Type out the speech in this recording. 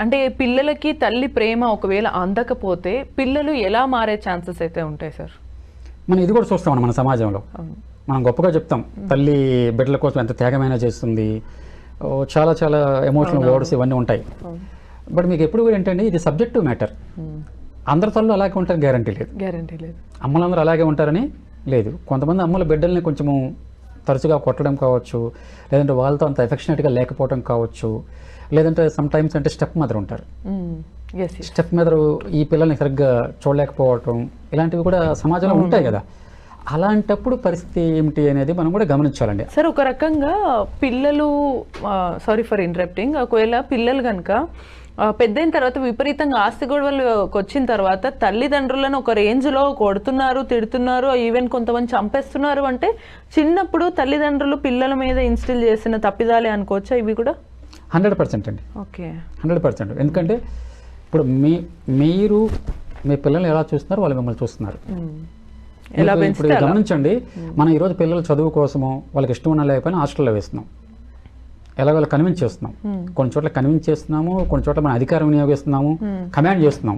అంటే పిల్లలకి తల్లి ప్రేమ ఒకవేళ అందకపోతే పిల్లలు ఎలా మారే ఛాన్సెస్ అయితే ఉంటాయి సార్? మనం ఇది కూడా చూస్తాం మన సమాజంలో. మనం గొప్పగా చెప్తాం తల్లి బిడ్డల కోసం ఎంత త్యాగమైనా చేస్తుంది, చాలా చాలా ఎమోషనల్ వర్డ్స్ ఇవన్నీ ఉంటాయి. బట్ మీకు ఎప్పుడు కూడా ఏంటంటే ఇది సబ్జెక్టివ్ మ్యాటర్. అందరి తల్లు అలాగే ఉంటారు గ్యారంటీ లేదు. అమ్మలందరూ అలాగే ఉంటారని లేదు. కొంతమంది అమ్మల బిడ్డల్ని కొంచెము తరచుగా కొట్టడం కావచ్చు, లేదంటే వాళ్ళతో అంత ఎఫెక్షనేట్గా లేకపోవడం కావచ్చు, లేదంటే సమ్ టైమ్స్ అంటే స్టెప్ మదర్ ఉంటారు. స్టెప్ మదర్ ఈ పిల్లల్ని సరిగ్గా చూడలేకపోవటం, ఇలాంటివి కూడా సమాజంలో ఉంటాయి కదా. అలాంటప్పుడు పరిస్థితి ఏమిటి అనేది మనం కూడా గమనించాలండి. సార్, ఒక రకంగా పిల్లలు, సారీ ఫర్ ఇంటరప్టింగ్, ఒకవేళ పిల్లలు కనుక పెద్దయిన తర్వాత విపరీతంగా ఆస్తి గొడవలకు వచ్చిన తర్వాత తల్లిదండ్రులను ఒక రేంజ్లో కొడుతున్నారు, తిడుతున్నారు, ఈవెన్ కొంతమంది చంపేస్తున్నారు అంటే చిన్నప్పుడు తల్లిదండ్రులు పిల్లల మీద ఇన్స్టిల్ చేసిన తప్పిదాలే అనుకోవచ్చా ఇవి కూడా? 100% అండి. ఓకే, 100%. ఎందుకంటే ఇప్పుడు మీరు మీ పిల్లల్ని ఎలా చూస్తున్నారు, వాళ్ళు మిమ్మల్ని చూస్తున్నారు. ఇప్పుడు గమనించండి, మనం ఈరోజు పిల్లల చదువు కోసము వాళ్ళకి ఇష్టం ఉన్నా లేకపోయినా హాస్టల్లో వేస్తున్నాం, ఎలాగో కన్విన్స్ చేస్తున్నాం. కొన్ని చోట్ల కన్విన్స్ చేస్తున్నాము, కొన్ని చోట్ల మన అధికారం వినియోగిస్తున్నాము, కమాండ్ చేస్తున్నాం.